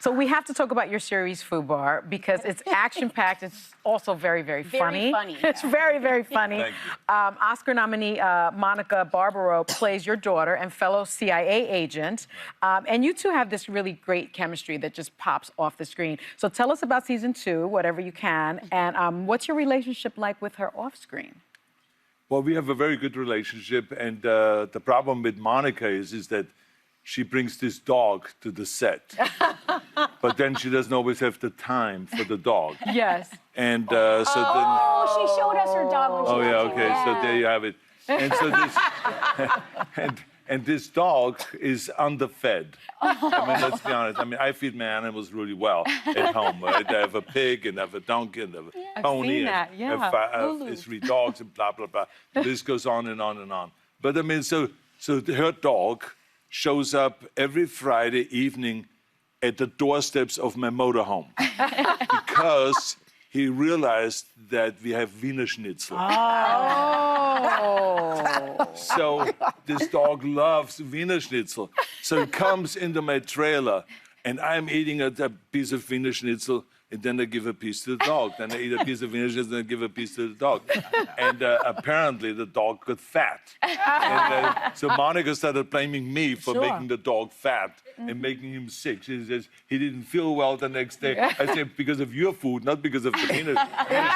So we have to talk about your series, Fubar, because it's action-packed. It's also very, very funny. Very funny. It's very, very funny. Thank you. Oscar nominee Monica Barbaro plays your daughter and fellow CIA agent. And you two have this really great chemistry that just pops off the screen. So tell us about season 2, whatever you can, and what's your relationship like with her off-screen? Well, we have a very good relationship, and the problem with Monica is that she brings this dog to the set, but then she doesn't always have the time for the dog. Yes. And so Oh, she showed us her dog when she then, was okay, so there you have it. And so this, and this dog is underfed. I mean, let's be honest. I mean, I feed my animals really well at home, right? I have a pig and I have a donkey and I have a pony and I have 3 dogs and blah, blah, blah. This goes on and on and on. But I mean, so her dog shows up every Friday evening at the doorsteps of my motorhome because he realized that we have Wiener Schnitzel. Oh. So this dog loves Wiener Schnitzel. So he comes into my trailer and I'm eating a piece of Wiener Schnitzel and then I give a piece to the dog. Then I eat a piece of Wiener Schnitzel and I give a piece to the dog. And apparently the dog got fat. And, so Monica started blaming me for making the dog fat and making him sick. She says he didn't feel well the next day. I said, because of your food, not because of the Wiener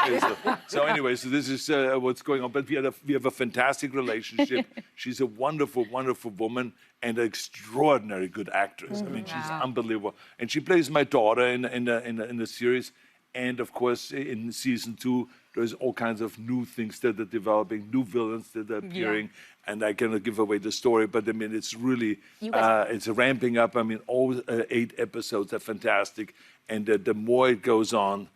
Schnitzel. So anyway, so this is what's going on. But we have a fantastic relationship. She's a wonderful, wonderful woman and an extraordinary good actress. I mean, she's unbelievable. And she plays my daughter in the series. And of course, in season 2, there's all kinds of new things that are developing, new villains that are appearing. And I cannot give away the story, but I mean, it's really, it's ramping up. I mean, all 8 episodes are fantastic. And the more it goes on,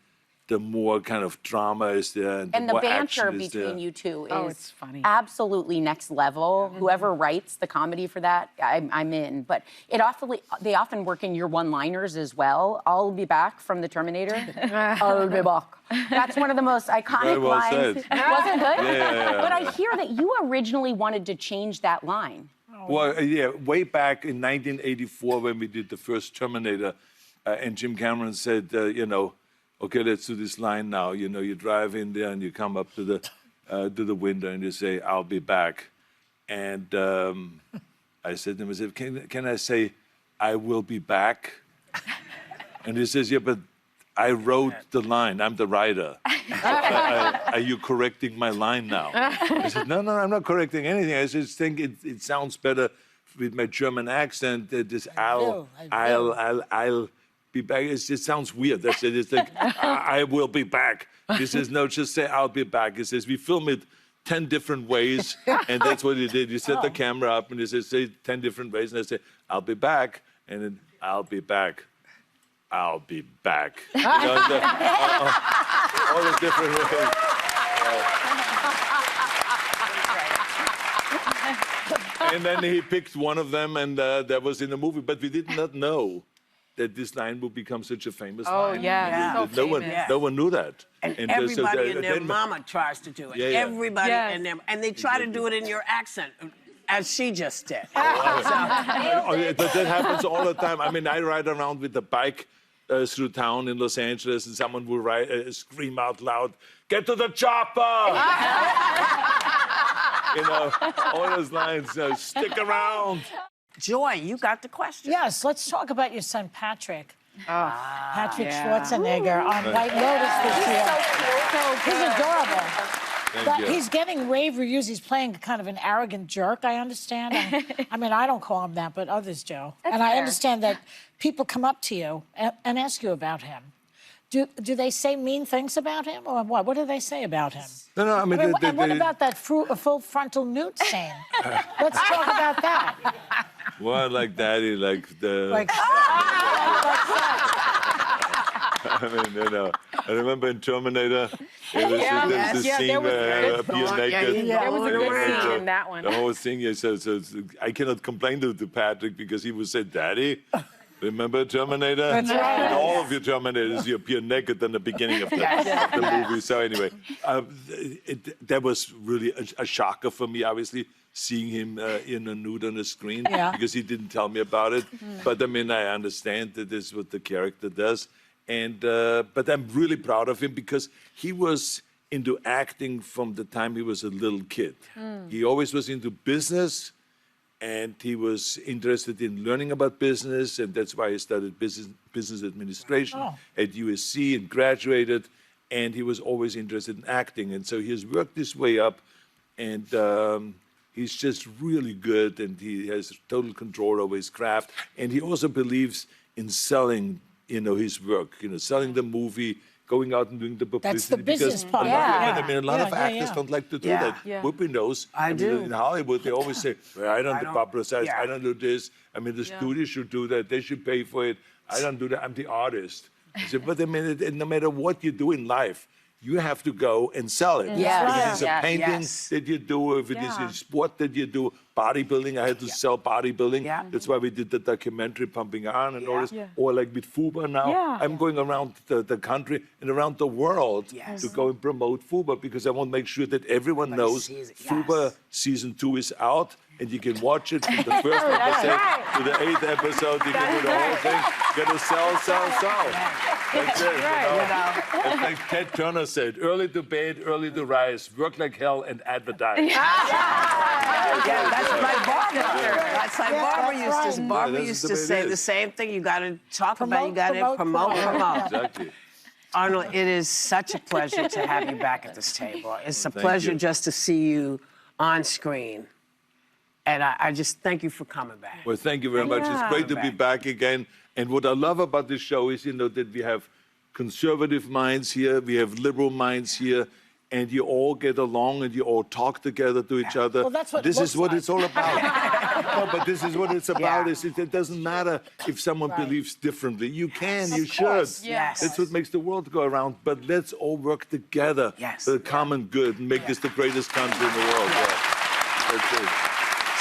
the more kind of drama is there. And the more banter action is between there. you two it's is funny. absolutely next level. Whoever writes the comedy for that, I'm in. But they often work in your one-liners as well. I'll be back from the Terminator. I'll be back. That's one of the most iconic Very well lines. said. Wasn't it good? Yeah. But I hear that you originally wanted to change that line. Well, yeah, way back in 1984 when we did the first Terminator, and Jim Cameron said, you know, okay, let's do this line now. You know, you drive in there and you come up to the window and you say, "I'll be back." And I said to him, I said, can I say, "I will be back"? And he says, "Yeah, but I wrote the line. I'm the writer. Are you correcting my line now?" I said, no, I'm not correcting anything. I just think it sounds better with my German accent. This I'll be back. It sounds weird. That's it. It's like, I will be back. He says, no, just say, "I'll be back." He says, we film it 10 different ways. And that's what he did. He set the camera up and he says, say 10 different ways. And I say, "I'll be back." And then, "I'll be back. I'll be back." You know, all the different ways. And then he picked one of them, and that was in the movie. But we did not know that this line would become such a famous line. Oh, yeah. No one knew that. And everybody and their mama tries to do it. Yeah. Everybody and them. And they try to do it in your accent, as she just did. That happens all the time. I mean, I ride around with the bike through town in Los Angeles, and someone will scream out loud, "Get to the chopper!" You know, all those lines, stick around. Joy, you got the question. Yes, let's talk about your son, Patrick. Patrick Schwarzenegger on White Lotus this year. He's adorable. But he's getting rave reviews. He's playing kind of an arrogant jerk, I understand. I mean, I don't call him that, but others do. And I understand that people come up to you and ask you about him. Do they say mean things about him, or what? What do they say about him? No, I mean, and what about that full frontal nude scene? Let's talk about that. Well, like Daddy, like the... Like, I mean, you know, I remember in Terminator, there was the scene where I appear naked. There was a good scene in that one. The whole thing, so I cannot complain to Patrick because he would say, "Daddy." Remember Terminator? That's right. In all of your Terminators, you appear naked in the beginning of the movie. So anyway, that was really a shocker for me, obviously, seeing him in a nude on the screen, because he didn't tell me about it. But I mean, I understand that this is what the character does. And but I'm really proud of him because he was into acting from the time he was a little kid. He always was into business, and he was interested in learning about business, and that's why he studied business administration at USC and graduated. And he was always interested in acting, and so he has worked his way up, and he's just really good, and he has total control over his craft. And he also believes in selling, his work, selling the movie, going out and doing the publicity. That's the business part. I mean, a lot of actors don't like to do that. Yeah. Whoopi knows. I do. In Hollywood, they always say, well, I don't publicize, I don't do this. I mean, the studio should do that. They should pay for it. I don't do that. I'm the artist. I said, but I mean, no matter what you do in life, you have to go and sell it. Yes. If it is a painting that you do, if it is a sport that you do, bodybuilding, I had to sell bodybuilding. That's why we did the documentary Pumping Iron and all this. Or like with Fubar now, I'm going around the country and around the world to go and promote Fubar, because I want to make sure that everyone knows Fubar season 2 is out. And you can watch it from the first episode to the 8th episode. You can do the whole thing. You got to sell. That's it. It's like Ted Turner said, early to bed, early to rise, work like hell and advertise. That's like Barbara. That's like Barbara used to. Barbara used to say the same thing. You got to talk about. You got to promote. Exactly. Arnold, it is such a pleasure to have you back at this table. It's a pleasure just to see you on screen. And I just thank you for coming back. Well, thank you very much. It's great to be back again. And what I love about this show is, that we have conservative minds here, we have liberal minds here, and you all get along and you all talk together to each other. Well, that's what this is what like. it's all about. No, but this is what it's about. It doesn't matter if someone believes differently. You can, you should. Yes. That's what makes the world go around. But let's all work together for the common good and make this the greatest country in the world. That's it.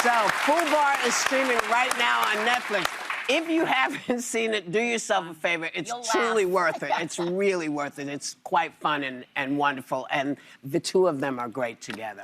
So, Fubar is streaming right now on Netflix. If you haven't seen it, do yourself a favor. It's truly worth it. It's really worth it. It's quite fun and wonderful. And the two of them are great together.